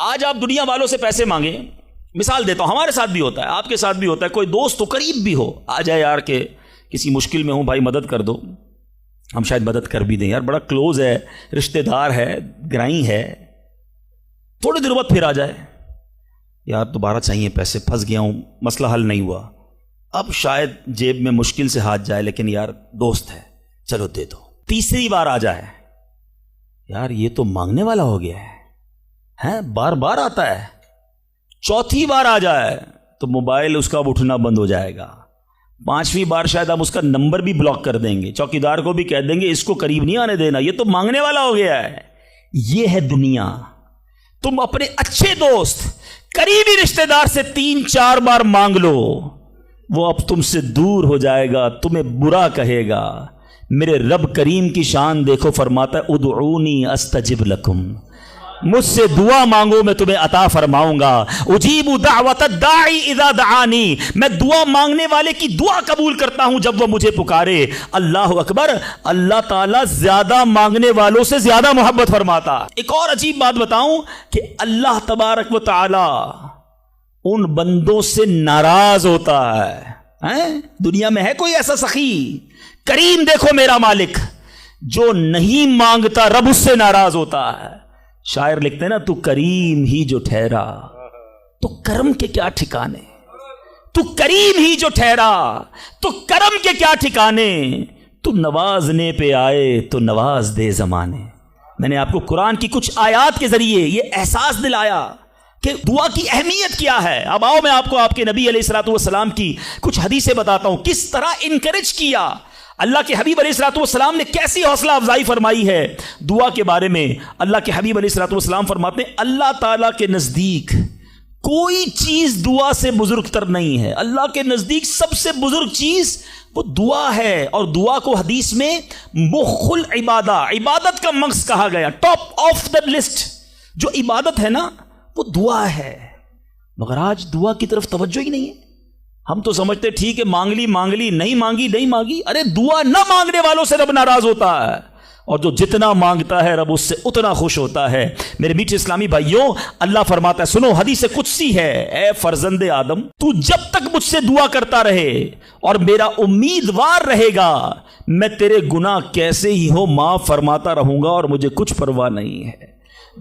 آج آپ دنیا والوں سے پیسے مانگیں، مثال دیتا ہوں، ہمارے ساتھ بھی ہوتا ہے، آپ کے ساتھ بھی ہوتا ہے، کوئی دوست ہو قریب بھی ہو، آ جائے یار کہ کسی مشکل میں ہوں بھائی مدد کر دو، ہم شاید مدد کر بھی دیں، یار بڑا کلوز ہے، رشتہ دار ہے، گرائی ہے، تھوڑے دیر بعد پھر آ جائے، یار دوبارہ چاہیے پیسے، پھنس گیا ہوں، مسئلہ حل نہیں ہوا، اب شاید جیب میں مشکل سے ہاتھ جائے لیکن یار دوست ہے چلو دے دو، تیسری بار آ جائے، یار یہ تو مانگنے والا ہو گیا ہے، بار بار آتا ہے، چوتھی بار آ جائے تو موبائل اس کا اب اٹھنا بند ہو جائے گا، پانچویں بار شاید آپ اس کا نمبر بھی بلاک کر دیں گے، چوکیدار کو بھی کہہ دیں گے اس کو قریب نہیں آنے دینا، یہ تو مانگنے والا ہو گیا ہے۔ یہ ہے دنیا۔ تم اپنے اچھے دوست قریبی رشتہ دار سے 3-4 بار مانگ لو، وہ اب تم سے دور ہو جائے گا، تمہیں برا کہے گا۔ میرے رب کریم کی شان دیکھو، فرماتا ہے ادعونی استجب لکم، مجھ سے دعا مانگو میں تمہیں عطا فرماؤں گا۔ اجیب دعوت الداعی اذا دعانی، میں دعا مانگنے والے کی دعا قبول کرتا ہوں جب وہ مجھے پکارے۔ اللہ اکبر، اللہ تعالیٰ زیادہ مانگنے والوں سے زیادہ محبت فرماتا۔ ایک اور عجیب بات بتاؤں کہ اللہ تبارک و تعالی ان بندوں سے ناراض ہوتا ہے۔ دنیا میں ہے کوئی ایسا سخی؟ کریم دیکھو میرا مالک، جو نہیں مانگتا رب اس سے ناراض ہوتا ہے۔ شاعر لکھتے ہیں نا، تو کریم ہی جو ٹھہرا تو کرم کے کیا ٹھکانے، تو کریم ہی جو ٹھہرا تو کرم کے کیا ٹھکانے، تو نوازنے پہ آئے تو نواز دے زمانے۔ میں نے آپ کو قرآن کی کچھ آیات کے ذریعے یہ احساس دلایا کہ دعا کی اہمیت کیا ہے۔ اب آؤ میں آپ کو آپ کے نبی علیہ الصلوۃ والسلام کی کچھ حدیثیں بتاتا ہوں، کس طرح انکریج کیا اللہ کے حبیب علیہ الصلوۃ والسلام نے، کیسی حوصلہ افزائی فرمائی ہے دعا کے بارے میں۔ اللہ کے حبیب علیہ الصلوۃ والسلام فرماتے ہیں اللہ تعالیٰ کے نزدیک کوئی چیز دعا سے بزرگ تر نہیں ہے۔ اللہ کے نزدیک سب سے بزرگ چیز وہ دعا ہے، اور دعا کو حدیث میں مخ العبادہ، عبادت کا مغز کہا گیا، ٹاپ آف دا لسٹ۔ جو عبادت ہے نا وہ دعا ہے، مگر آج دعا کی طرف توجہ ہی نہیں ہے۔ ہم تو سمجھتے ٹھیک ہے مانگ لی نہیں مانگی، ارے دعا نہ مانگنے والوں سے رب ناراض ہوتا ہے، اور جو جتنا مانگتا ہے رب اس سے اتنا خوش ہوتا ہے۔ میرے میٹھے اسلامی بھائیوں، اللہ فرماتا ہے، سنو حدیث قدسی ہے، اے فرزند آدم تو جب تک مجھ سے دعا کرتا رہے اور میرا امیدوار رہے گا، میں تیرے گناہ کیسے ہی ہو معاف فرماتا رہوں گا اور مجھے کچھ پرواہ نہیں ہے۔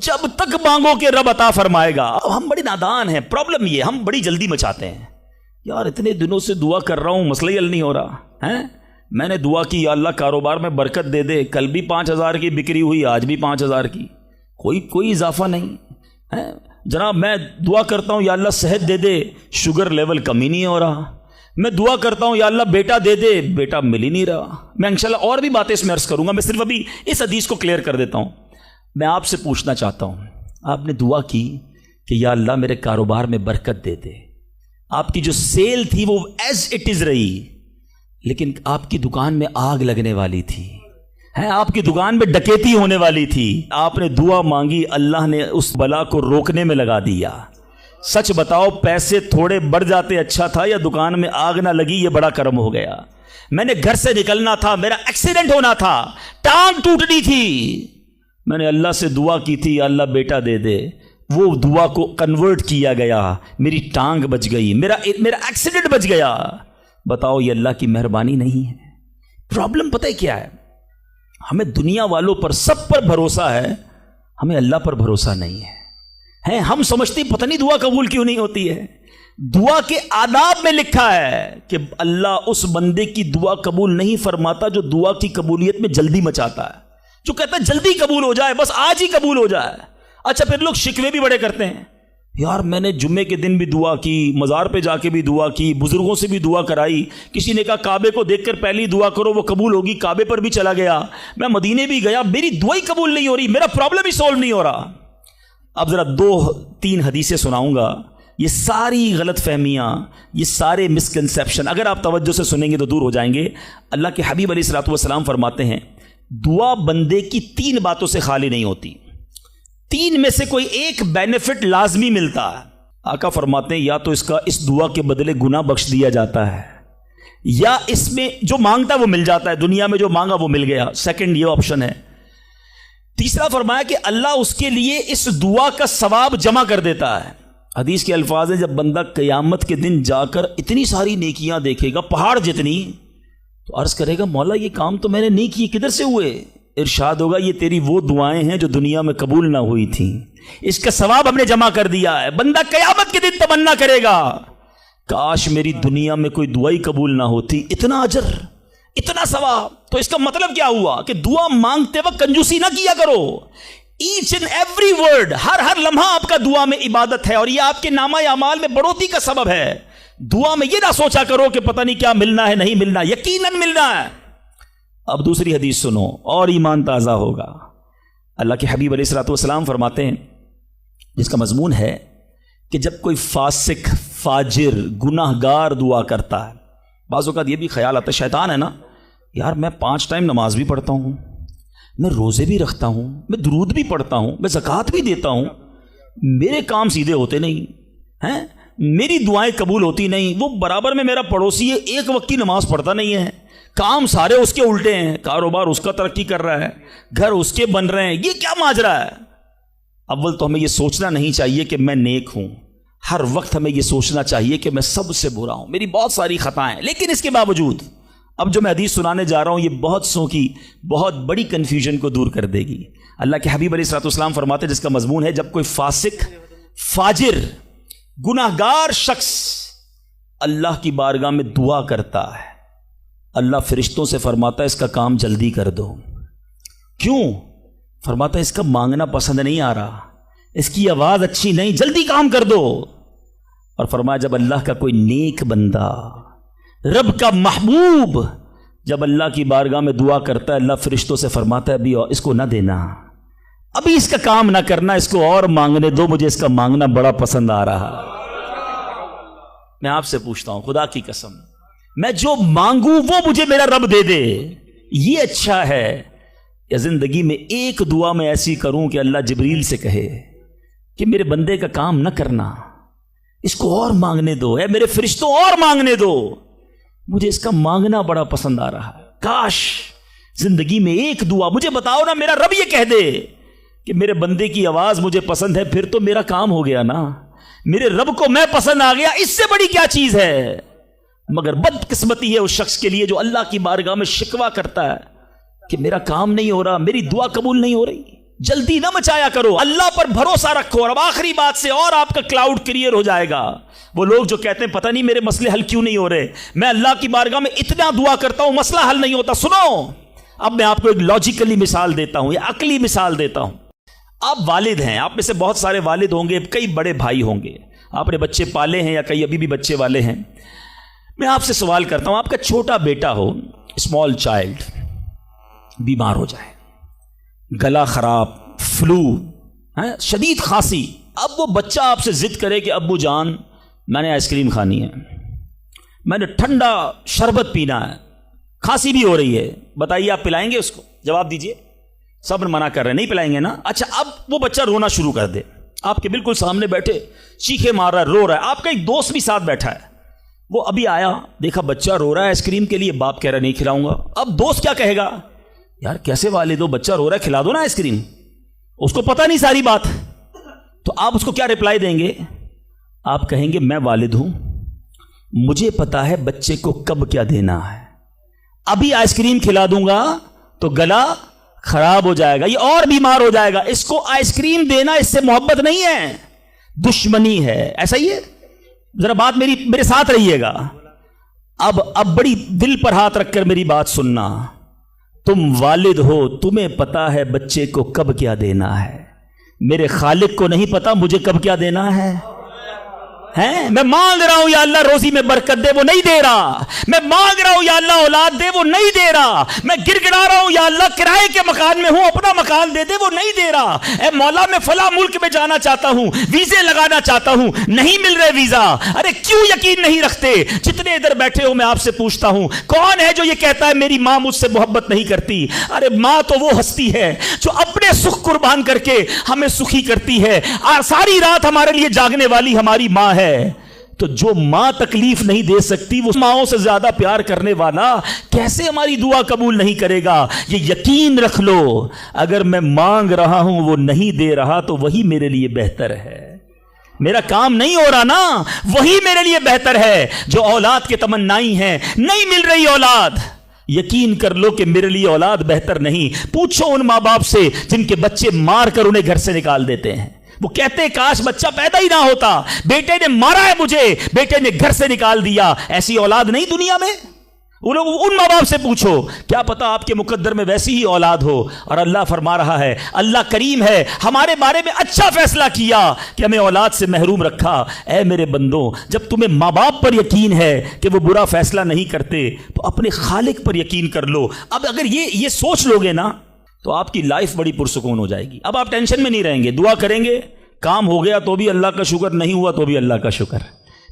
جب تک مانگو کہ رب عطا فرمائے گا۔ ہم بڑے نادان ہیں، پرابلم یہ ہم بڑی جلدی مچاتے ہیں، یار اتنے دنوں سے دعا کر رہا ہوں مسئلہ ہی حل نہیں ہو رہا ہے، میں نے دعا کی یا اللہ کاروبار میں برکت دے دے، کل بھی 5,000 کی بکری ہوئی، آج بھی 5,000 کی، کوئی اضافہ نہیں ہے۔ جناب میں دعا کرتا ہوں یا اللہ صحت دے دے، شوگر لیول کم ہی نہیں ہو رہا۔ میں دعا کرتا ہوں یا اللہ بیٹا دے دے، بیٹا مل ہی نہیں رہا۔ میں انشاءاللہ اور بھی باتیں اس میں عرض کروں گا، میں صرف ابھی اس حدیث کو کلیئر کر دیتا ہوں۔ میں آپ سے پوچھنا چاہتا ہوں، آپ نے دعا کی کہ یا اللہ میرے کاروبار میں برکت دے دے، آپ کی جو سیل تھی وہ ایز اٹ از رہی، لیکن آپ کی دکان میں آگ لگنے والی تھی، آپ کی دکان میں ڈکیتی ہونے والی تھی، آپ نے دعا مانگی، اللہ نے اس بلا کو روکنے میں لگا دیا۔ سچ بتاؤ پیسے تھوڑے بڑھ جاتے اچھا تھا، یا دکان میں آگ نہ لگی یہ بڑا کرم ہو گیا؟ میں نے گھر سے نکلنا تھا، میرا ایکسیڈنٹ ہونا تھا، ٹانگ ٹوٹنی تھی، میں نے اللہ سے دعا کی تھی یا اللہ بیٹا دے دے، وہ دعا کو کنورٹ کیا گیا، میری ٹانگ بچ گئی، میرا ایکسیڈنٹ بچ گیا۔ بتاؤ یہ اللہ کی مہربانی نہیں ہے؟ پرابلم پتہ ہے کیا ہے؟ ہمیں دنیا والوں پر سب پر بھروسہ ہے، ہمیں اللہ پر بھروسہ نہیں ہے۔ ہم سمجھتے پتہ نہیں دعا قبول کیوں نہیں ہوتی ہے۔ دعا کے آداب میں لکھا ہے کہ اللہ اس بندے کی دعا قبول نہیں فرماتا جو دعا کی قبولیت میں جلدی مچاتا ہے، جو کہتا ہے جلدی قبول ہو جائے، بس آج ہی قبول ہو جائے۔ اچھا پھر لوگ شکوے بھی بڑے کرتے ہیں، یار میں نے جمعے کے دن بھی دعا کی، مزار پہ جا کے بھی دعا کی، بزرگوں سے بھی دعا کرائی، کسی نے کہا کعبے کو دیکھ کر پہلی دعا کرو وہ قبول ہوگی، کعبے پر بھی چلا گیا، میں مدینے بھی گیا، میری دعا ہی قبول نہیں ہو رہی، میرا پرابلم ہی سولو نہیں ہو رہا۔ اب ذرا 2-3 حدیثیں سناؤں گا، یہ ساری غلط فہمیاں، یہ سارے مسکنسیپشن اگر آپ توجہ سے سنیں گے تو دور ہو جائیں گے۔ اللہ کے حبیب علیہ الصلوۃ والسلام فرماتے ہیں دعا بندے کی 3 باتوں سے خالی نہیں ہوتی، 3 میں سے کوئی ایک بینیفٹ لازمی ملتا ہے۔ آقا فرماتے ہیں یا تو اس دعا کے بدلے گناہ بخش دیا جاتا ہے، یا اس میں جو مانگتا ہے وہ مل جاتا ہے، دنیا میں جو مانگا وہ مل گیا۔ سیکنڈ یہ آپشن ہے، تیسرا فرمایا کہ اللہ اس کے لیے اس دعا کا ثواب جمع کر دیتا ہے. حدیث کے الفاظ ہیں جب بندہ قیامت کے دن جا کر اتنی ساری نیکیاں دیکھے گا پہاڑ جتنی, تو عرض کرے گا مولا یہ کام تو میں نے نہیں کیے, کدھر سے ہوئے؟ ارشاد ہوگا یہ تیری وہ دعائیں ہیں جو دنیا میں قبول نہ ہوئی تھیں, اس کا ثواب ہم نے جمع کر دیا ہے. بندہ قیامت کے دن تمنا کرے گا کاش میری دنیا میں کوئی دعا ہی قبول نہ ہوتی, اتنا اجر اتنا ثواب. تو اس کا مطلب کیا ہوا کہ دعا مانگتے وقت کنجوسی نہ کیا کرو. ایچ اینڈ ایوری ورڈ, ہر لمحہ آپ کا دعا میں عبادت ہے, اور یہ آپ کے نامہ اعمال میں بڑھوتری کا سبب ہے. دعا میں یہ نہ سوچا کرو کہ پتہ نہیں کیا ملنا ہے نہیں ملنا, یقیناً ملنا ہے. اب دوسری حدیث سنو اور ایمان تازہ ہوگا. اللہ کے حبیب علیہ الصلوۃ والسلام فرماتے ہیں جس کا مضمون ہے کہ جب کوئی فاسق فاجر گناہ گار دعا کرتا ہے, بعض اوقات یہ بھی خیال آتا ہے شیطان ہے نا یار میں 5 ٹائم نماز بھی پڑھتا ہوں, میں روزے بھی رکھتا ہوں, میں درود بھی پڑھتا ہوں, میں زکوٰۃ بھی دیتا ہوں, میرے کام سیدھے ہوتے نہیں ہیں, میری دعائیں قبول ہوتی نہیں. وہ برابر میں میرا پڑوسی ہے, ایک وقت کی نماز پڑھتا نہیں ہے, کام سارے اس کے الٹے ہیں, کاروبار اس کا ترقی کر رہا ہے, گھر اس کے بن رہے ہیں, یہ کیا ماجرا ہے؟ اول تو ہمیں یہ سوچنا نہیں چاہیے کہ میں نیک ہوں, ہر وقت ہمیں یہ سوچنا چاہیے کہ میں سب سے برا ہوں, میری بہت ساری خطائیں. لیکن اس کے باوجود اب جو میں حدیث سنانے جا رہا ہوں یہ بہت سو کی بہت بڑی کنفیوژن کو دور کر دے گی. اللہ کے حبیب علیہ الصلوۃ والسلام فرماتے ہیں جس کا مضمون ہے جب کوئی فاسق فاجر گناہ گار شخص اللہ کی بارگاہ میں دعا کرتا ہے, اللہ فرشتوں سے فرماتا ہے اس کا کام جلدی کر دو. کیوں؟ فرماتا ہے اس کا مانگنا پسند نہیں آ رہا, اس کی آواز اچھی نہیں, جلدی کام کر دو. اور فرمایا جب اللہ کا کوئی نیک بندہ رب کا محبوب جب اللہ کی بارگاہ میں دعا کرتا ہے, اللہ فرشتوں سے فرماتا ہے ابھی اس کو نہ دینا, ابھی اس کا کام نہ کرنا, اس کو اور مانگنے دو, مجھے اس کا مانگنا بڑا پسند آ رہا. میں آپ سے پوچھتا ہوں خدا کی قسم, میں جو مانگوں وہ مجھے میرا رب دے دے, یہ اچھا ہے یا زندگی میں ایک دعا میں ایسی کروں کہ اللہ جبریل سے کہے کہ میرے بندے کا کام نہ کرنا, اس کو اور مانگنے دو, اے میرے فرشتوں اور مانگنے دو, مجھے اس کا مانگنا بڑا پسند آ رہا ہے. کاش زندگی میں ایک دعا, مجھے بتاؤ نا میرا رب یہ کہہ دے کہ میرے بندے کی آواز مجھے پسند ہے, پھر تو میرا کام ہو گیا نا, میرے رب کو میں پسند آ گیا, اس سے بڑی کیا چیز ہے. مگر بدقسمتی ہے اس شخص کے لیے جو اللہ کی بارگاہ میں شکوہ کرتا ہے کہ میرا کام نہیں ہو رہا, میری دعا قبول نہیں ہو رہی. جلدی نہ مچایا کرو, اللہ پر بھروسہ رکھو. اور اب آخری بات سے اور آپ کا کلاؤڈ کلیئر ہو جائے گا. وہ لوگ جو کہتے ہیں پتہ نہیں میرے مسئلے حل کیوں نہیں ہو رہے, میں اللہ کی بارگاہ میں اتنا دعا کرتا ہوں مسئلہ حل نہیں ہوتا. سنو, اب میں آپ کو ایک لاجیکلی مثال دیتا ہوں یا عقلی مثال دیتا ہوں. آپ والد ہیں, آپ میں سے بہت سارے والد ہوں گے, کئی بڑے بھائی ہوں گے, آپ نے بچے پالے ہیں یا کئی ابھی بھی بچے والے ہیں. میں آپ سے سوال کرتا ہوں, آپ کا چھوٹا بیٹا ہو, اسمال چائلڈ, بیمار ہو جائے, گلا خراب, فلو, شدید کھانسی, اب وہ بچہ آپ سے ضد کرے کہ ابو جان میں نے آئس کریم کھانی ہے, میں نے ٹھنڈا شربت پینا ہے, کھانسی بھی ہو رہی ہے, بتائیے آپ پلائیں گے اس کو؟ جواب دیجئے. سب منع کر رہے ہیں نہیں پلائیں گے نا. اچھا اب وہ بچہ رونا شروع کر دے, آپ کے بالکل سامنے بیٹھے چیخے مار رہا ہے, رو رہا ہے, آپ کا ایک دوست بھی ساتھ بیٹھا ہے, وہ ابھی آیا دیکھا بچہ رو رہا ہے آئس کریم کے لیے, باپ کہہ رہا نہیں کھلاؤں گا. اب دوست کیا کہے گا, یار کیسے والد ہو, بچہ رو رہا ہے کھلا دو نا آئس کریم. اس کو پتہ نہیں ساری بات, تو آپ اس کو کیا رپلائی دیں گے؟ آپ کہیں گے میں والد ہوں, مجھے پتا ہے بچے کو کب کیا دینا ہے, ابھی آئس کریم کھلا دوں گا تو گلا خراب ہو جائے گا, یہ اور بیمار ہو جائے گا. اس کو آئس کریم دینا اس سے محبت نہیں ہے, دشمنی ہے. ایسا ہی ہے, ذرا بات میرے ساتھ رہیے گا. اب بڑی دل پر ہاتھ رکھ کر میری بات سننا. تم والد ہو, تمہیں پتا ہے بچے کو کب کیا دینا ہے, میرے خالق کو نہیں پتا مجھے کب کیا دینا ہے. میں مانگ رہا ہوں یا اللہ روزی میں برکت دے, وہ نہیں دے رہا. میں مانگ رہا ہوں یا اللہ اولاد دے, وہ نہیں دے رہا. میں گر گڑا رہا ہوں یا اللہ کرائے کے مکان میں ہوں, اپنا مکان دے دے, وہ نہیں دے رہا. اے مولا میں فلاں ملک میں جانا چاہتا ہوں, ویزے لگانا چاہتا ہوں, نہیں مل رہے ویزا. ارے کیوں یقین نہیں رکھتے؟ جتنے ادھر بیٹھے ہو میں آپ سے پوچھتا ہوں, کون ہے جو یہ کہتا ہے میری ماں مجھ سے محبت نہیں کرتی؟ ارے ماں تو وہ ہستی ہے جو اپنے سکھ قربان کر کے ہمیں سخی کرتی ہے. ساری رات ہمارے لیے جاگنے والی ہماری ماں ہے. تو جو ماں تکلیف نہیں دے سکتی وہ ماؤں سے زیادہ پیار کرنے والا کیسے ہماری دعا قبول نہیں کرے گا؟ یہ یقین رکھ لو، اگر میں مانگ رہا ہوں وہ نہیں دے رہا تو وہی میرے لیے بہتر ہے۔ میرا کام نہیں ہو رہا نا، وہی میرے لیے بہتر ہے۔ جو اولاد کے تمنائی ہیں، نہیں مل رہی اولاد، یقین کر لو کہ میرے لیے اولاد بہتر نہیں۔ پوچھو ان ماں باپ سے جن کے بچے مار کر انہیں گھر سے نکال دیتے ہیں، وہ کہتے ہیں کاش بچہ پیدا ہی نہ ہوتا، بیٹے نے مارا ہے مجھے، بیٹے نے گھر سے نکال دیا۔ ایسی اولاد نہیں دنیا میں؟ ان ماں باپ سے پوچھو، کیا پتا آپ کے مقدر میں ویسی ہی اولاد ہو۔ اور اللہ فرما رہا ہے، اللہ کریم ہے، ہمارے بارے میں اچھا فیصلہ کیا کہ ہمیں اولاد سے محروم رکھا۔ اے میرے بندوں، جب تمہیں ماں باپ پر یقین ہے کہ وہ برا فیصلہ نہیں کرتے تو اپنے خالق پر یقین کر لو۔ اب اگر یہ سوچ لوگے نا تو آپ کی لائف بڑی پرسکون ہو جائے گی۔ اب آپ ٹینشن میں نہیں رہیں گے، دعا کریں گے، کام ہو گیا تو بھی اللہ کا شکر، نہیں ہوا تو بھی اللہ کا شکر،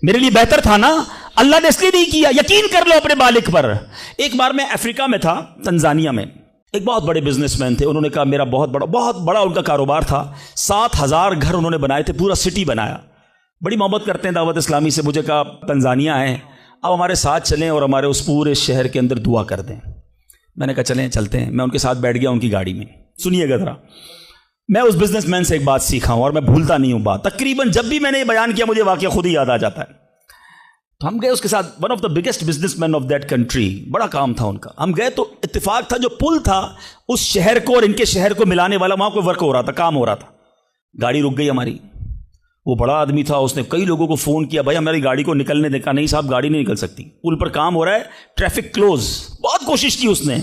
میرے لیے بہتر تھا نا، اللہ نے اس لیے نہیں کیا۔ یقین کر لو اپنے مالک پر۔ ایک بار میں افریقہ میں تھا، تنزانیہ میں، ایک بہت بڑے بزنس مین تھے، انہوں نے کہا میرا بہت بڑا ان کا کاروبار تھا، 7,000 گھر انہوں نے بنائے تھے، پورا سٹی بنایا، بڑی محبت کرتے ہیں دعوت اسلامی سے۔ مجھے کہا تنزانیہ آئے، اب ہمارے ساتھ چلیں اور ہمارے اس پورے شہر کے اندر دعا کر دیں۔ میں نے کہا چلیں، چلتے ہیں۔ میں ان کے ساتھ بیٹھ گیا ان کی گاڑی میں۔ سنیے گا ذرا، میں اس بزنس مین سے ایک بات سیکھا ہوں اور میں بھولتا نہیں ہوں بات، تقریباً جب بھی میں نے یہ بیان کیا مجھے واقعہ خود ہی یاد آ جاتا ہے۔ تو ہم گئے اس کے ساتھ، one of the biggest business man of that country, بڑا کام تھا ان کا۔ ہم گئے تو اتفاق تھا جو پل تھا اس شہر کو اور ان کے شہر کو ملانے والا، وہاں کوئی ورک ہو رہا تھا، کام ہو رہا تھا۔ گاڑی رک گئی ہماری، وہ بڑا آدمی تھا، اس نے کئی لوگوں کو فون کیا، بھائی ہماری گاڑی کو نکلنے دے۔ کہا نہیں صاحب گاڑی نہیں نکل سکتی، پل پر کام ہو رہا ہے، ٹریفک کلوز۔ بہت کوشش کی اس نے،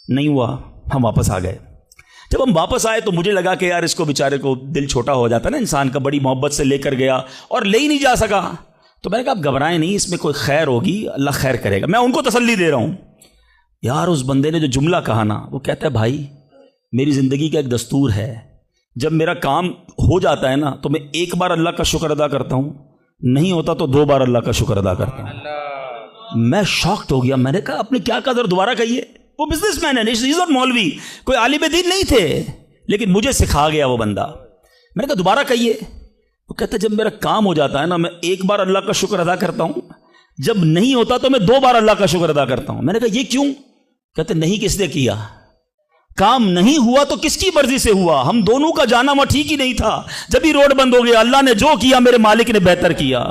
نہیں ہوا، ہم واپس آ گئے۔ جب ہم واپس آئے تو مجھے لگا کہ یار اس کو بیچارے کو دل چھوٹا ہو جاتا ہے نا انسان کا، بڑی محبت سے لے کر گیا اور لے ہی نہیں جا سکا۔ تو میں نے کہا آپ گھبرائیں نہیں، اس میں کوئی خیر ہوگی، اللہ خیر کرے گا۔ میں ان کو تسلی دے رہا ہوں۔ یار اس بندے نے جو جملہ کہا نا، وہ کہتا ہے بھائی میری زندگی کا ایک دستور ہے، جب میرا کام ہو جاتا ہے نا تو میں ایک بار اللہ کا شکر ادا کرتا ہوں، نہیں ہوتا تو 2 بار اللہ کا شکر ادا کرتا ہوں۔ میں شاکڈ ہو گیا، میں نے کہا آپ نے کیا کہا، دوبارہ کہیے۔ وہ بزنس مین ہے، از ناٹ مولوی، کوئی عالم دین نہیں تھے، لیکن مجھے سکھا گیا وہ بندہ۔ میں نے کہا دوبارہ کہیے۔ وہ کہتا ہے جب میرا کام ہو جاتا ہے نا میں ایک بار اللہ کا شکر ادا کرتا ہوں، جب نہیں ہوتا تو میں 2 بار اللہ کا شکر ادا کرتا ہوں۔ میں نے کہا یہ کیوں؟ کہتے نہیں کس نے کیا، کام نہیں ہوا تو کس کی مرضی سے ہوا، ہم دونوں کا جانا وہاں ٹھیک ہی نہیں تھا، جب ہی روڈ بند ہو گیا، اللہ نے جو کیا میرے مالک نے بہتر کیا۔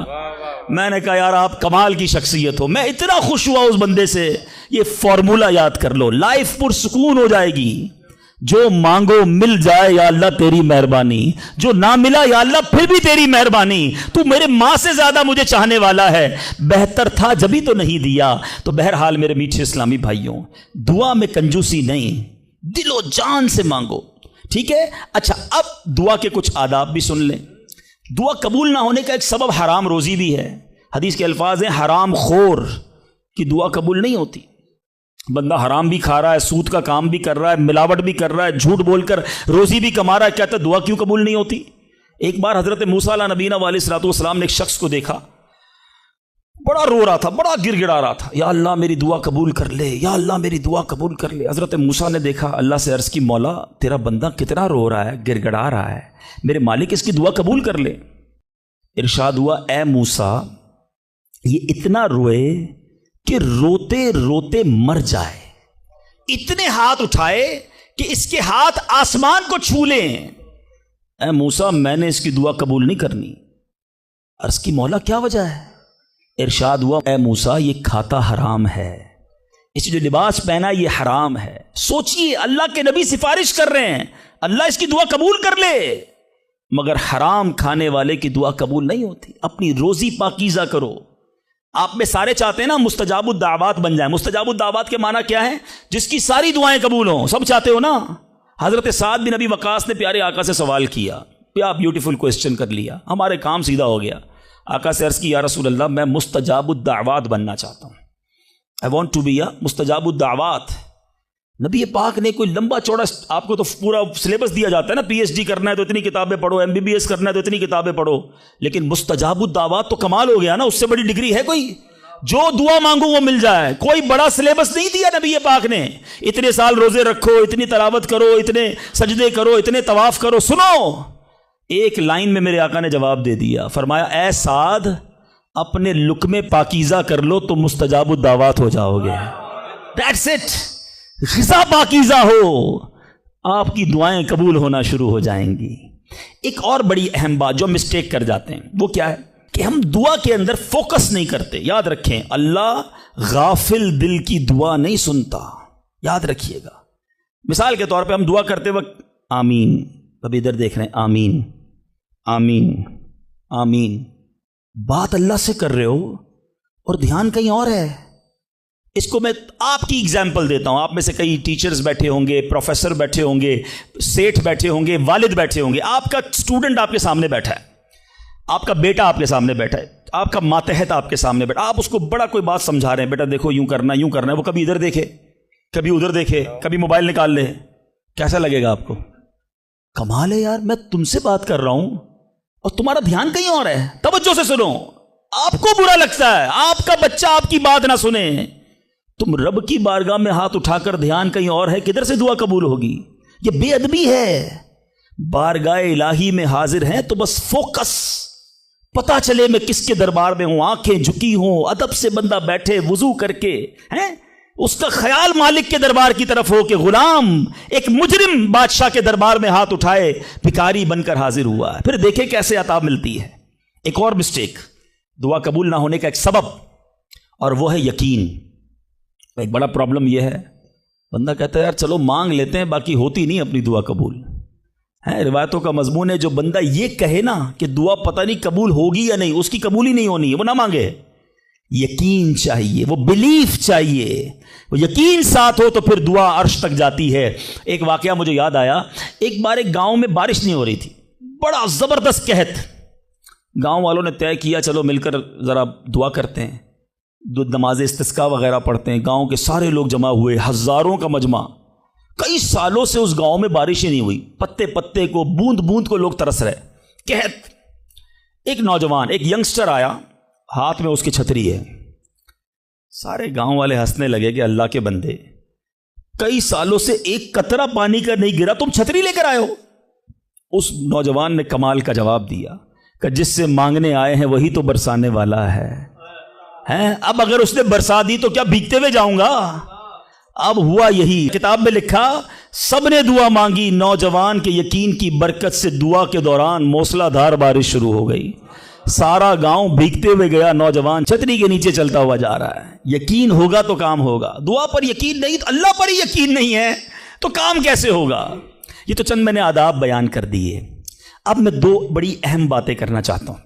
میں نے کہا یار آپ کمال کی شخصیت ہو، میں اتنا خوش ہوا اس بندے سے۔ یہ فارمولہ یاد کر لو، لائف پرسکون ہو جائے گی۔ جو مانگو مل جائے یا اللہ تیری مہربانی، جو نہ ملا یا اللہ پھر بھی تیری مہربانی، تو میرے ماں سے زیادہ مجھے چاہنے والا ہے، بہتر تھا جبھی تو نہیں دیا۔ تو بہرحال میرے میٹھے اسلامی بھائیوں، دعا میں کنجوسی نہیں، دل و جان سے مانگو، ٹھیک ہے؟ اچھا اب دعا کے کچھ آداب بھی سن لیں۔ دعا قبول نہ ہونے کا ایک سبب حرام روزی بھی ہے۔ حدیث کے الفاظ ہیں حرام خور کی دعا قبول نہیں ہوتی۔ بندہ حرام بھی کھا رہا ہے، سود کا کام بھی کر رہا ہے، ملاوٹ بھی کر رہا ہے، جھوٹ بول کر روزی بھی کما رہا ہے، کہتا ہے دعا کیوں قبول نہیں ہوتی؟ ایک بار حضرت موسیٰ علیہ نبینا علیہ الصلوۃ والسلام نے ایک شخص کو دیکھا، بڑا رو رہا تھا، بڑا گر گڑا رہا تھا، یا اللہ میری دعا قبول کر لے، یا اللہ میری دعا قبول کر لے۔ حضرت موسیٰ نے دیکھا، اللہ سے عرض کی مولا تیرا بندہ کتنا رو رہا ہے، گر گڑا رہا ہے، میرے مالک اس کی دعا قبول کر لے۔ ارشاد ہوا اے موسیٰ یہ اتنا روئے کہ روتے روتے مر جائے، اتنے ہاتھ اٹھائے کہ اس کے ہاتھ آسمان کو چھو لیں۔ اے موسیٰ میں نے اس کی دعا قبول نہیں کرنی۔ عرض کی مولا کیا وجہ ہے؟ ارشاد ہوا اے موسیٰ یہ کھاتا حرام ہے، اس جو لباس پہنا یہ حرام ہے۔ سوچئے اللہ کے نبی سفارش کر رہے ہیں اللہ اس کی دعا قبول کر لے، مگر حرام کھانے والے کی دعا قبول نہیں ہوتی۔ اپنی روزی پاکیزہ کرو۔ آپ میں سارے چاہتے ہیں نا مستجاب الدعوات بن جائیں۔ مستجاب الدعوات کے معنی کیا ہے؟ جس کی ساری دعائیں قبول ہوں، سب چاہتے ہو نا؟ حضرت سعد بن ابی وقاص نے پیارے آقا سے سوال کیا، کیا بیوٹیفل کوسچن کر لیا، ہمارے کام سیدھا ہو گیا۔ آقا سے عرض کی یا رسول اللہ میں مستجاب الدعوات بننا چاہتا ہوں، I want to be a مستجاب الدعوات۔ نبی پاک نے کوئی لمبا چوڑا، آپ کو تو پورا سلیبس دیا جاتا ہے نا، پی ایچ ڈی کرنا ہے تو اتنی کتابیں پڑھو، ایم بی بی ایس کرنا ہے تو اتنی کتابیں پڑھو، لیکن مستجاب الدعوات تو کمال ہو گیا نا، اس سے بڑی ڈگری ہے کوئی؟ جو دعا مانگو وہ مل جائے، کوئی بڑا سلیبس نہیں دیا نبی پاک نے، اتنے سال روزے رکھو، اتنی تلاوت کرو، اتنے سجدے کرو، اتنے طواف کرو۔ سنو ایک لائن میں میرے آقا نے جواب دے دیا، فرمایا اے سعد اپنے لقمے پاکیزہ کر لو تو مستجاب الدعوات ہو جاؤ گے. That's it. غذا پاکیزہ ہو, آپ کی دعائیں قبول ہونا شروع ہو جائیں گی. ایک اور بڑی اہم بات جو مسٹیک کر جاتے ہیں وہ کیا ہے کہ ہم دعا کے اندر فوکس نہیں کرتے. یاد رکھیں, اللہ غافل دل کی دعا نہیں سنتا, یاد رکھیے گا. مثال کے طور پہ ہم دعا کرتے وقت آمین, ابھی ادھر دیکھ رہے ہیں, آمین آمین آمین, بات اللہ سے کر رہے ہو اور دھیان کہیں اور ہے. اس کو میں آپ کی اگزامپل دیتا ہوں. آپ میں سے کئی ٹیچرز بیٹھے ہوں گے, پروفیسر بیٹھے ہوں گے, سیٹھ بیٹھے ہوں گے, والد بیٹھے ہوں گے. آپ کا اسٹوڈنٹ آپ کے سامنے بیٹھا ہے, آپ کا بیٹا آپ کے سامنے بیٹھا ہے, آپ کا ماتحت آپ کے سامنے بیٹھا, آپ اس کو بڑا کوئی بات سمجھا رہے ہیں, بیٹا دیکھو یوں کرنا یوں کرنا ہے. وہ کبھی ادھر دیکھے, کبھی ادھر دیکھے, کبھی موبائل نکال لے. کیسا لگے گا آپ کو؟ کمال ہے یار, میں تم سے بات کر رہا ہوں اور تمہارا دھیان کہیں اور ہے. توجہ سے سنو. آپ کو برا لگتا ہے آپ کا بچہ آپ کی بات نہ سنے. تم رب کی بارگاہ میں ہاتھ اٹھا کر دھیان کہیں اور ہے, کدھر سے دعا قبول ہوگی؟ یہ بے ادبی ہے. بارگاہ الہی میں حاضر ہیں تو بس فوکس, پتا چلے میں کس کے دربار میں ہوں, آنکھیں جھکی ہوں, ادب سے بندہ بیٹھے وضو کر کے, ہیں اس کا خیال مالک کے دربار کی طرف ہو کہ غلام ایک مجرم بادشاہ کے دربار میں ہاتھ اٹھائے بھکاری بن کر حاضر ہوا ہے. پھر دیکھیں کیسے عطا ملتی ہے. ایک اور مسٹیک دعا قبول نہ ہونے کا ایک سبب, اور وہ ہے یقین. ایک بڑا پرابلم یہ ہے, بندہ کہتا ہے یار چلو مانگ لیتے ہیں, باقی ہوتی نہیں اپنی دعا قبول. ہے روایتوں کا مضمون ہے جو بندہ یہ کہے نا کہ دعا پتہ نہیں قبول ہوگی یا نہیں, اس کی قبول ہی نہیں ہونی ہے, وہ نہ مانگے. یقین چاہیے, وہ بلیف چاہیے, وہ یقین ساتھ ہو تو پھر دعا عرش تک جاتی ہے. ایک واقعہ مجھے یاد آیا. ایک بار ایک گاؤں میں بارش نہیں ہو رہی تھی, بڑا زبردست قحط. گاؤں والوں نے طے کیا چلو مل کر ذرا دعا کرتے ہیں, نماز استسقاء وغیرہ پڑھتے ہیں. گاؤں کے سارے لوگ جمع ہوئے, ہزاروں کا مجمع. کئی سالوں سے اس گاؤں میں بارش ہی نہیں ہوئی, پتے پتے کو بوند بوند کو لوگ ترس رہے, قحط. ایک نوجوان, ایک ینگسٹر آیا, ہاتھ میں اس کی چھتری ہے. سارے گاؤں والے ہنسنے لگے کہ اللہ کے بندے, کئی سالوں سے ایک قطرہ پانی کا نہیں گرا, تم چھتری لے کر آئے ہو. اس نوجوان نے کمال کا جواب دیا کہ جس سے مانگنے آئے ہیں وہی تو برسانے والا ہے. اب اگر اس نے برسا دی تو کیا بھیگتے ہوئے جاؤں گا؟ اب ہوا یہی. کتاب میں لکھا سب نے دعا مانگی, نوجوان کے یقین کی برکت سے دعا کے دوران موسلا دھار بارش شروع ہو گئی. سارا گاؤں بھیگتے ہوئے گیا, نوجوان چھتری کے نیچے چلتا ہوا جا رہا ہے. یقین ہوگا تو کام ہوگا. دعا پر یقین نہیں, اللہ پر ہی یقین نہیں ہے تو کام کیسے ہوگا؟ یہ تو چند میں نے آداب بیان کر دیے. اب میں دو بڑی اہم باتیں کرنا چاہتا ہوں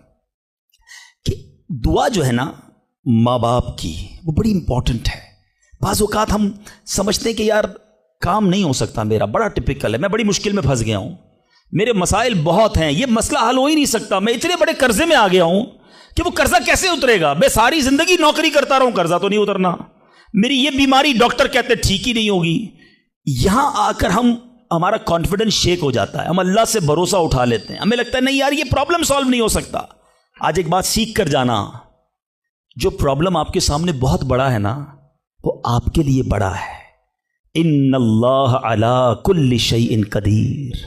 کہ دعا جو ہے نا ماں باپ کی, وہ بڑی امپورٹنٹ ہے. بعض اوقات ہم سمجھتے ہیں کہ یار کام نہیں ہو سکتا میرا, بڑا ٹپیکل ہے, میں بڑی مشکل میں پھنس گیا ہوں, میرے مسائل بہت ہیں, یہ مسئلہ حل ہو ہی نہیں سکتا, میں اتنے بڑے قرضے میں آ گیا ہوں کہ وہ قرضہ کیسے اترے گا؟ میں ساری زندگی نوکری کرتا رہوں, قرضہ تو نہیں اترنا, میری یہ بیماری ڈاکٹر کہتے ٹھیک ہی نہیں ہوگی. یہاں آ کر ہمارا کانفیڈنس شیک ہو جاتا ہے, ہم اللہ سے بھروسہ اٹھا لیتے ہیں, ہمیں لگتا ہے نہیں یار یہ پرابلم سالو نہیں ہو سکتا. آج ایک بات سیکھ کر جانا, جو پرابلم آپ کے سامنے بہت بڑا ہے نا وہ آپ کے لیے بڑا ہے. ان اللہ علی کل شیء قدیر,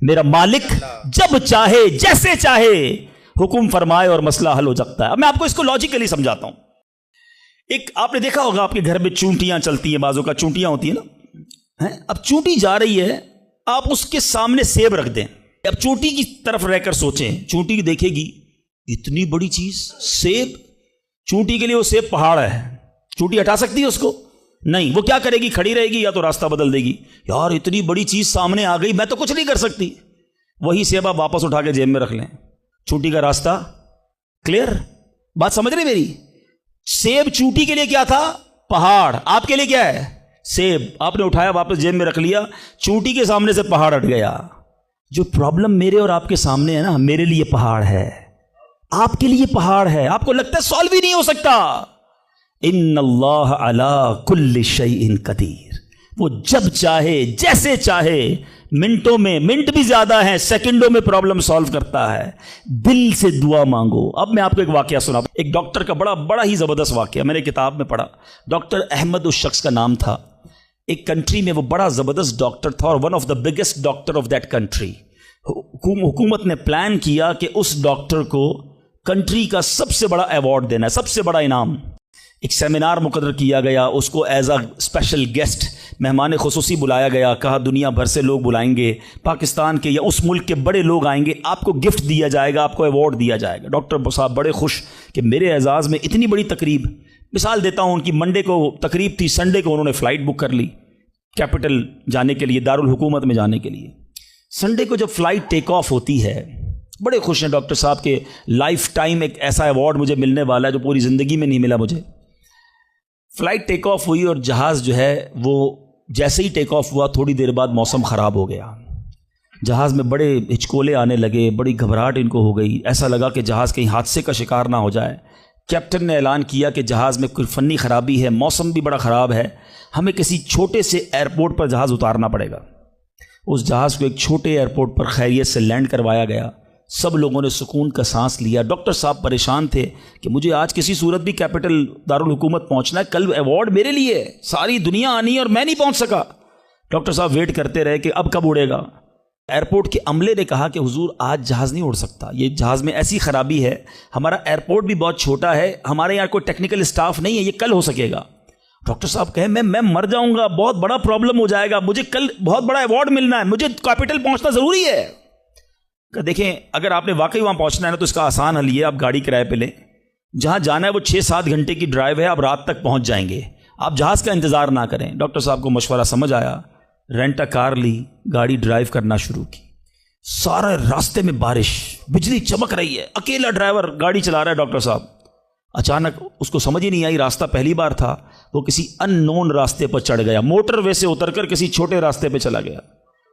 میرا مالک جب چاہے جیسے چاہے حکم فرمائے اور مسئلہ حل ہو سکتا ہے. اب میں آپ کو اس کو لاجیکلی سمجھاتا ہوں. ایک آپ نے دیکھا ہوگا آپ کے گھر میں چونٹیاں چلتی ہیں, بازوں کا چونٹیاں ہوتی ہیں نا. اب چونٹی جا رہی ہے, آپ اس کے سامنے سیب رکھ دیں. اب چونٹی کی طرف رہ کر سوچیں, چونٹی دیکھے گی اتنی بڑی چیز سیب, چونٹی کے لیے وہ سیب پہاڑ ہے, چونٹی ہٹا سکتی ہے اس کو؟ نہیں. وہ کیا کرے گی؟ کھڑی رہے گی یا تو راستہ بدل دے گی, یار اتنی بڑی چیز سامنے آ گئی میں تو کچھ نہیں کر سکتی. وہی سیب آپ واپس اٹھا کے جیب میں رکھ لیں, چونٹی کا راستہ کلیئر. بات سمجھ رہے میری؟ سیب چونٹی کے لیے کیا تھا؟ پہاڑ. آپ کے لیے کیا ہے؟ سیب. آپ نے اٹھایا واپس جیب میں رکھ لیا, چونٹی کے سامنے سے پہاڑ ہٹ گیا. جو پرابلم میرے اور آپ کے سامنے ہے نا, میرے لیے پہاڑ ہے, آپ کے لیے پہاڑ ہے. آپ کو لگتا ہے سالو ہی نہیں ہو سکتا. ان اللہ علی کل شیء قدیر, وہ جب چاہے جیسے چاہے, منٹوں میں, منٹ بھی زیادہ ہیں, سیکنڈوں میں پرابلم سالو کرتا ہے. دل سے دعا مانگو. اب میں آپ کو ایک واقعہ سنا, ایک ڈاکٹر کا بڑا ہی زبردست واقعہ, میں نے کتاب میں پڑھا. ڈاکٹر احمد اس شخص کا نام تھا. ایک کنٹری میں وہ بڑا زبردست ڈاکٹر تھا اور one of the biggest doctor of that country. حکومت نے پلان کیا کہ اس ڈاکٹر کو کنٹری کا سب سے بڑا ایوارڈ دینا ہے، سب سے بڑا انعام۔ ایک سیمینار مقرر کیا گیا، اس کو ایز اے اسپیشل گیسٹ مہمان خصوصی بلایا گیا، کہا دنیا بھر سے لوگ بلائیں گے، پاکستان کے یا اس ملک کے بڑے لوگ آئیں گے، آپ کو گفٹ دیا جائے گا، آپ کو ایوارڈ دیا جائے گا۔ ڈاکٹر صاحب بڑے خوش کہ میرے اعزاز میں اتنی بڑی تقریب۔ مثال دیتا ہوں، ان کی منڈے کو تقریب تھی، سنڈے کو انہوں نے فلائٹ بک کر لی کیپٹل جانے کے لیے، دارالحکومت میں جانے کے لیے۔ سنڈے کو جب فلائٹ ٹیک آف ہوتی ہے، بڑے خوش ہیں ڈاکٹر صاحب کہ لائف ٹائم ایک ایسا ایوارڈ مجھے ملنے والا ہے جو پوری زندگی میں نہیں ملا مجھے۔ فلائٹ ٹیک آف ہوئی اور جہاز جو ہے وہ جیسے ہی ٹیک آف ہوا تھوڑی دیر بعد موسم خراب ہو گیا، جہاز میں بڑے ہچکولے آنے لگے، بڑی گھبراہٹ ان کو ہو گئی، ایسا لگا کہ جہاز کہیں حادثے کا شکار نہ ہو جائے۔ کیپٹن نے اعلان کیا کہ جہاز میں کوئی فنی خرابی ہے، موسم بھی بڑا خراب ہے، ہمیں کسی چھوٹے سے ایئرپورٹ پر جہاز اتارنا پڑے گا۔ اس جہاز کو ایک چھوٹے ایئرپورٹ پر خیریت سے لینڈ کروایا گیا، سب لوگوں نے سکون کا سانس لیا۔ ڈاکٹر صاحب پریشان تھے کہ مجھے آج کسی صورت بھی کیپٹل دارالحکومت پہنچنا ہے، کل ایوارڈ میرے لیے ہے، ساری دنیا آنی ہے اور میں نہیں پہنچ سکا۔ ڈاکٹر صاحب ویٹ کرتے رہے کہ اب کب اڑے گا۔ ایئرپورٹ کے عملے نے کہا کہ حضور آج جہاز نہیں اڑ سکتا، یہ جہاز میں ایسی خرابی ہے، ہمارا ایئرپورٹ بھی بہت چھوٹا ہے، ہمارے یہاں کوئی ٹیکنیکل اسٹاف نہیں ہے، یہ کل ہو سکے گا۔ ڈاکٹر صاحب کہے میں مر جاؤں گا، بہت بڑا پرابلم ہو جائے گا، مجھے کل بہت بڑا ایوارڈ ملنا ہے، مجھے کیپٹل پہنچنا ضروری ہے۔ کہ دیکھیں اگر آپ نے واقعی وہاں پہنچنا ہے نا تو اس کا آسان حل یہ ہے، آپ گاڑی کرائے پہ لیں، جہاں جانا ہے وہ 6-7 گھنٹے کی ڈرائیو ہے، آپ رات تک پہنچ جائیں گے، آپ جہاز کا انتظار نہ کریں۔ ڈاکٹر صاحب کو مشورہ سمجھ آیا، رینٹ ا کار لی، گاڑی ڈرائیو کرنا شروع کی۔ سارے راستے میں بارش، بجلی چمک رہی ہے، اکیلا ڈرائیور گاڑی چلا رہا ہے ڈاکٹر صاحب۔ اچانک اس کو سمجھ ہی نہیں آئی، راستہ پہلی بار تھا، وہ کسی ان نون راستے پر چڑھ گیا، موٹر وے سے اتر کر کسی چھوٹے راستے پہ چلا گیا۔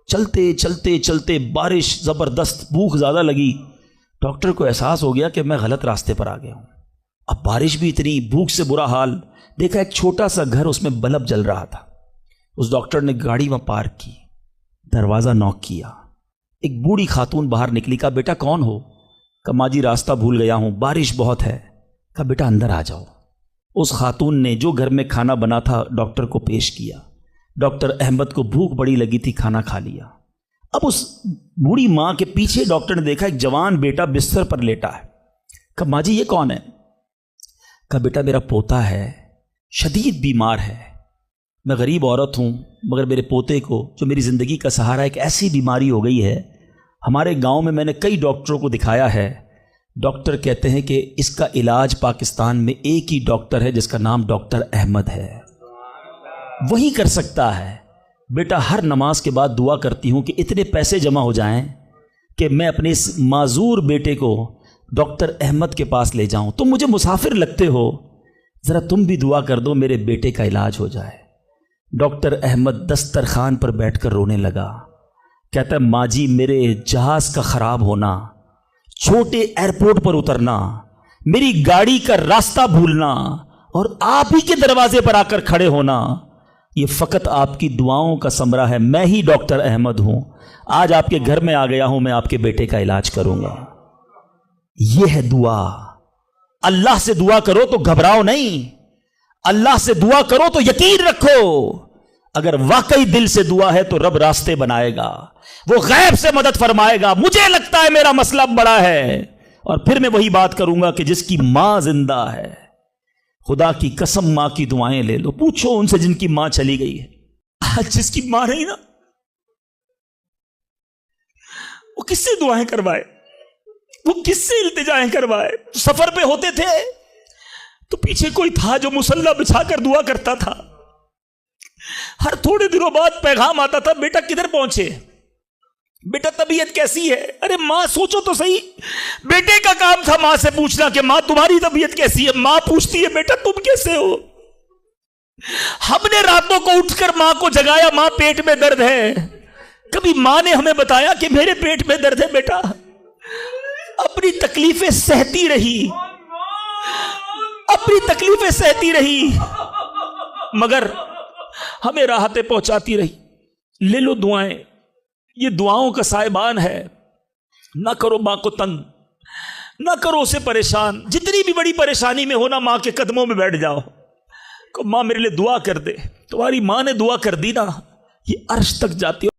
چلتے چلتے چلتے بارش زبردست، بھوک زیادہ لگی، ڈاکٹر کو احساس ہو گیا کہ میں غلط راستے پر آ گیا ہوں۔ اب بارش بھی اتنی، بھوک سے برا حال، دیکھا ایک چھوٹا سا گھر، اس میں بلب جل رہا تھا۔ اس ڈاکٹر نے گاڑی وہاں پارک کی، دروازہ نوک کیا، ایک بوڑھی خاتون باہر نکلی، کہا بیٹا کون ہو؟ کہا ماں جی راستہ بھول گیا ہوں، بارش بہت ہے۔ کہا بیٹا اندر آ جاؤ۔ اس خاتون نے جو گھر میں کھانا بنا تھا ڈاکٹر کو پیش کیا۔ ڈاکٹر احمد کو بھوک بڑی لگی تھی، کھانا کھا لیا۔ اب اس بوڑھی ماں کے پیچھے ڈاکٹر نے دیکھا ایک جوان بیٹا بستر پر لیٹا ہے۔ کہا ماں جی یہ کون ہے؟ کہا بیٹا میرا پوتا ہے، شدید بیمار ہے، میں غریب عورت ہوں مگر میرے پوتے کو جو میری زندگی کا سہارا ہے، ایک ایسی بیماری ہو گئی ہے، ہمارے گاؤں میں نے کئی ڈاکٹروں کو دکھایا ہے، ڈاکٹر کہتے ہیں کہ اس کا علاج پاکستان میں ایک ہی ڈاکٹر ہے جس کا نام ڈاکٹر احمد ہے، وہی کر سکتا ہے۔ بیٹا ہر نماز کے بعد دعا کرتی ہوں کہ اتنے پیسے جمع ہو جائیں کہ میں اپنے اس معذور بیٹے کو ڈاکٹر احمد کے پاس لے جاؤں، تم مجھے مسافر لگتے ہو، ذرا تم بھی دعا کر دو میرے بیٹے کا علاج ہو جائے۔ ڈاکٹر احمد دسترخوان پر بیٹھ کر رونے لگا، کہتا ہے ماں جی میرے جہاز کا خراب ہونا، چھوٹے ایئرپورٹ پر اترنا، میری گاڑی کا راستہ بھولنا اور آپ ہی کے دروازے پر آ کر کھڑے ہونا، یہ فقط آپ کی دعاؤں کا ثمرہ ہے۔ میں ہی ڈاکٹر احمد ہوں، آج آپ کے گھر میں آ گیا ہوں، میں آپ کے بیٹے کا علاج کروں گا۔ یہ ہے دعا۔ اللہ سے دعا کرو تو گھبراؤ نہیں، اللہ سے دعا کرو تو یقین رکھو، اگر واقعی دل سے دعا ہے تو رب راستے بنائے گا، وہ غیب سے مدد فرمائے گا۔ مجھے لگتا ہے میرا مسئلہ بڑا ہے، اور پھر میں وہی بات کروں گا کہ جس کی ماں زندہ ہے، خدا کی قسم ماں کی دعائیں لے لو، پوچھو ان سے جن کی ماں چلی گئی ہے۔ آج جس کی ماں نہیں نا، وہ کس سے دعائیں کروائے، وہ کس سے التجائیں کروائے؟ سفر پہ ہوتے تھے تو پیچھے کوئی تھا جو مصلی بچھا کر دعا کرتا تھا، ہر تھوڑے دنوں بعد پیغام آتا تھا بیٹا کدھر پہنچے، بیٹا طبیعت کیسی ہے؟ ارے ماں سوچو تو صحیح، بیٹے کا کام تھا ماں سے پوچھنا کہ ماں تمہاری طبیعت کیسی ہے، ماں پوچھتی ہے بیٹا تم کیسے ہو۔ ہم نے راتوں کو اٹھ کر ماں کو جگایا، ماں پیٹ میں درد ہے، کبھی ماں نے ہمیں بتایا کہ میرے پیٹ میں درد ہے؟ بیٹا اپنی تکلیفیں سہتی رہی، اپنی تکلیفیں سہتی رہی، مگر ہمیں راحتیں پہنچاتی رہی۔ لے لو دعائیں، یہ دعاؤں کا سائبان ہے، نہ کرو ماں کو تنگ، نہ کرو اسے پریشان، جتنی بھی بڑی پریشانی میں ہونا ماں کے قدموں میں بیٹھ جاؤ کہ ماں میرے لیے دعا کر دے۔ تمہاری ماں نے دعا کر دی نا، یہ عرش تک جاتی ہے۔